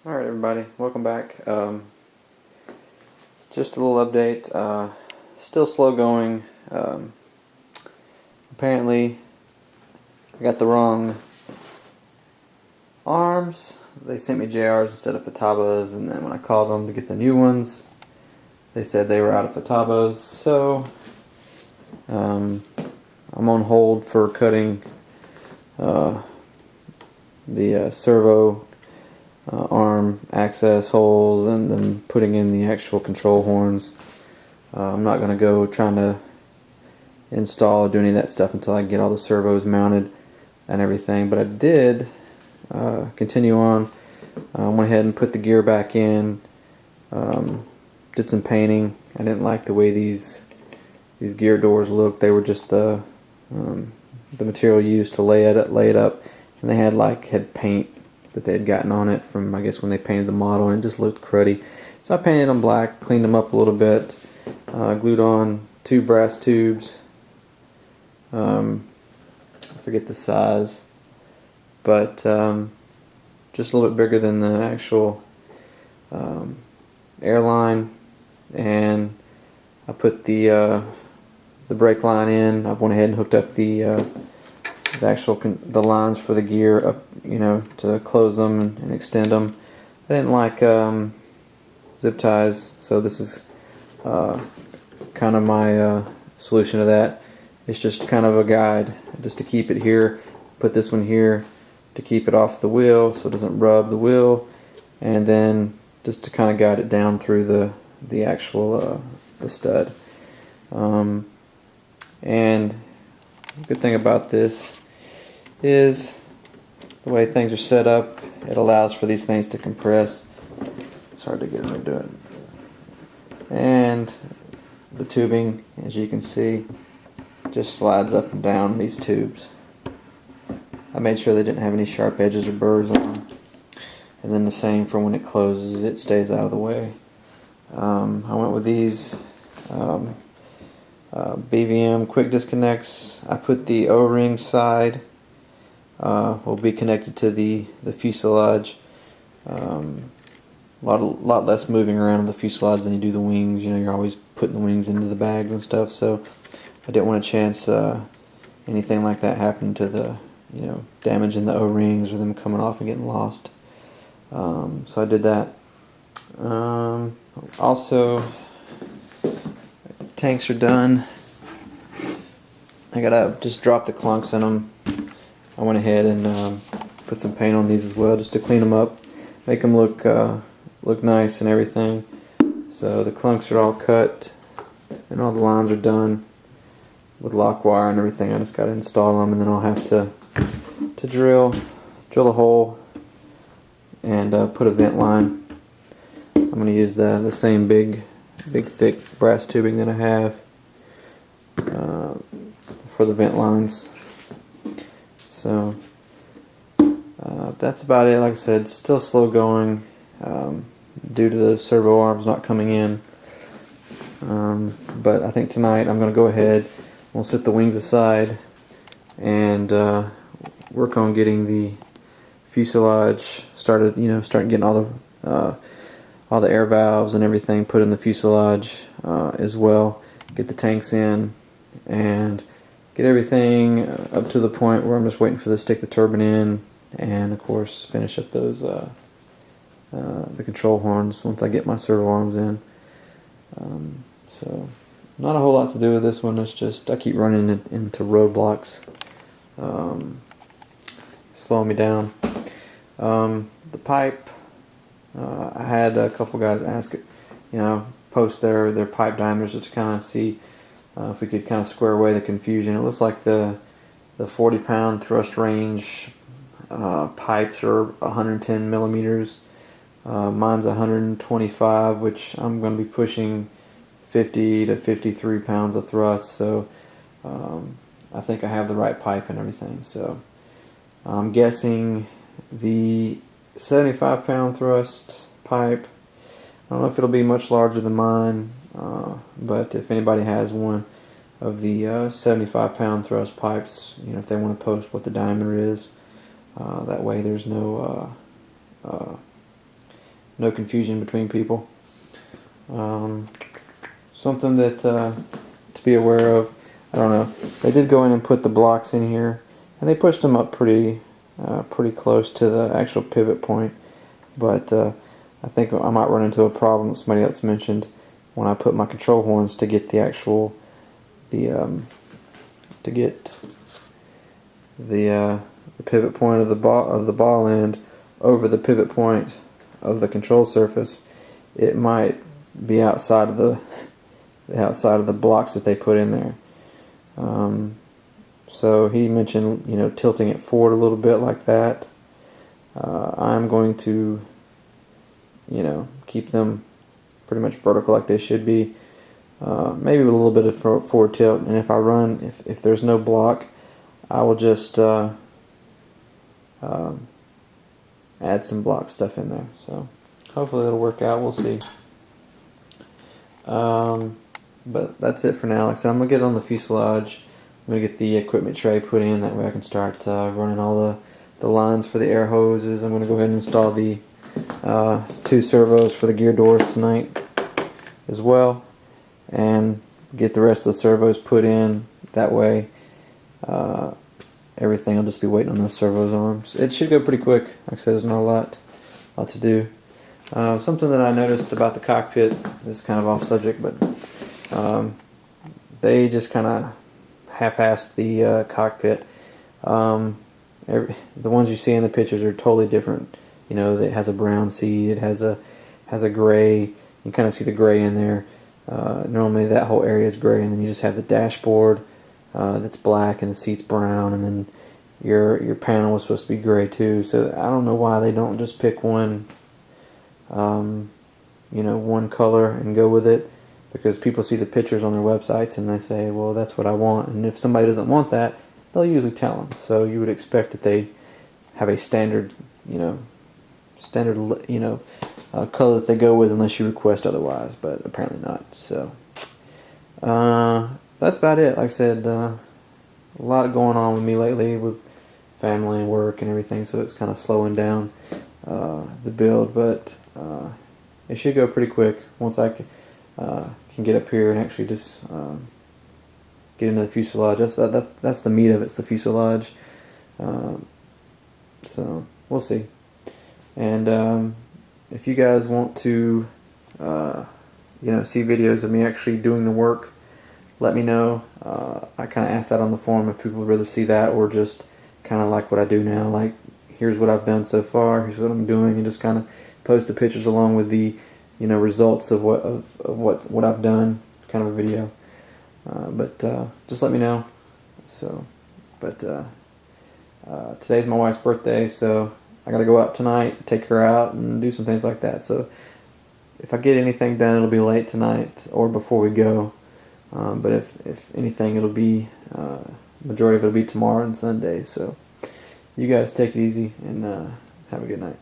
Alright everybody, welcome back. Just a little update. Still slow going. Apparently I got the wrong arms. They sent me JRs instead of Fatabas, and then when I called them to get the new ones, they said they were out of Fatabas. So I'm on hold for cutting the servo arm access holes and then putting in the actual control horns. I'm not going to go trying to install or do any of that stuff until I get all the servos mounted and everything, but I did continue on. Went ahead and put the gear back in, did some painting. I didn't like the way these gear doors looked. They were just the material used to lay it up, and they had paint that they had gotten on it from, I guess, when they painted the model, and it just looked cruddy. So I painted them black, cleaned them up a little bit, glued on 2 brass tubes. I forget the size, but just a little bit bigger than the actual airline, and I put the brake line in. I went ahead and hooked up the lines for the gear up, to close them and extend them. I didn't like zip ties, so this is kind of my solution to that. It's just kind of a guide, just to keep it here. Put this one here to keep it off the wheel so it doesn't rub the wheel, and then just to kind of guide it down through the actual the stud. And the good thing about this is the way things are set up. It allows for these things to compress. It's hard to get them to do it. And the tubing, as you can see, just slides up and down these tubes. I made sure they didn't have any sharp edges or burrs on them. And then the same for when it closes, it stays out of the way. I went with these BVM quick disconnects. I put the O-ring side will be connected to the fuselage. A lot less moving around in the fuselage than you do the wings. You're always putting the wings into the bags and stuff, so I didn't want to chance anything like that happening to the, damaging the O-rings or them coming off and getting lost. So I did that. Also, tanks are done. I gotta just drop the clunks in them. I went ahead and put some paint on these as well, just to clean them up, make them look nice and everything. So the clunks are all cut and all the lines are done with lock wire and everything. I just gotta install them, and then I'll have to drill a hole and put a vent line. I'm gonna use the same big thick brass tubing that I have for the vent lines. So that's about it. Like I said, still slow going due to the servo arms not coming in. But I think tonight I'm going to go ahead, we'll set the wings aside and work on getting the fuselage started. Start getting all the air valves and everything put in the fuselage as well. Get the tanks in and get everything up to the point where I'm just waiting for the stick the turbine in, and of course finish up those the control horns once I get my servo arms in. So not a whole lot to do with this one. It's just I keep running into roadblocks, slowing me down. The pipe, I had a couple guys ask, post their pipe diameters just to kind of see if we could kind of square away the confusion. It looks like the 40-pound thrust range pipes are 110 millimeters. Mine's 125, which I'm going to be pushing 50 to 53 pounds of thrust. So I think I have the right pipe and everything. So I'm guessing the 75-pound thrust pipe, I don't know if it'll be much larger than mine, but if anybody has one of the 75-pound thrust pipes, if they want to post what the diameter is, that way there's no no confusion between people. Something that to be aware of, I don't know, they did go in and put the blocks in here, and they pushed them up pretty close to the actual pivot point, but I think I might run into a problem that somebody else mentioned when I put my control horns to get the actual the pivot point of the ball end over the pivot point of the control surface. It might be outside of the blocks that they put in there. So he mentioned, tilting it forward a little bit like that. I'm going to, keep them pretty much vertical like they should be. Maybe with a little bit of forward tilt. And if I run, if there's no block, I will just add some block stuff in there. So hopefully it'll work out. We'll see. But that's it for now. Like I said, I'm going to get on the fuselage. I'm going to get the equipment tray put in. That way I can start running all the lines for the air hoses. I'm going to go ahead and install the 2 servos for the gear doors tonight as well. And get the rest of the servos put in. That way everything will just be waiting on those servos arms. It should go pretty quick. Like I said, there's not a lot to do. Something that I noticed about the cockpit, this is kind of off subject, but they just kind of half-assed the cockpit. The ones you see in the pictures are totally different. It has a brown seat, it has a gray. You kind of see the gray in there. Normally that whole area is gray, and then you just have the dashboard that's black and the seat's brown, and then your panel was supposed to be gray too. So I don't know why they don't just pick one one color and go with it, because people see the pictures on their websites and they say, well, that's what I want. And if somebody doesn't want that, they'll usually tell them. So you would expect that they have a standard color that they go with, unless you request otherwise, but apparently not. So that's about it. Like I said, a lot going on with me lately with family and work and everything, so it's kind of slowing down the build, but it should go pretty quick once I can get up here and actually just get into the fuselage. That's the meat of it's the fuselage. So we'll see. And if you guys want to see videos of me actually doing the work, let me know. I kind of asked that on the forum if people would rather see that, or just kind of like what I do now, like here's what I've done so far, here's what I'm doing, and just kind of post the pictures along with the results of what I've done, kind of a video. But just let me know. So, but today's my wife's birthday, so I got to go out tonight, take her out, and do some things like that. So if I get anything done, it'll be late tonight or before we go. But if anything, it'll be majority of it'll be tomorrow and Sunday. So you guys take it easy and have a good night.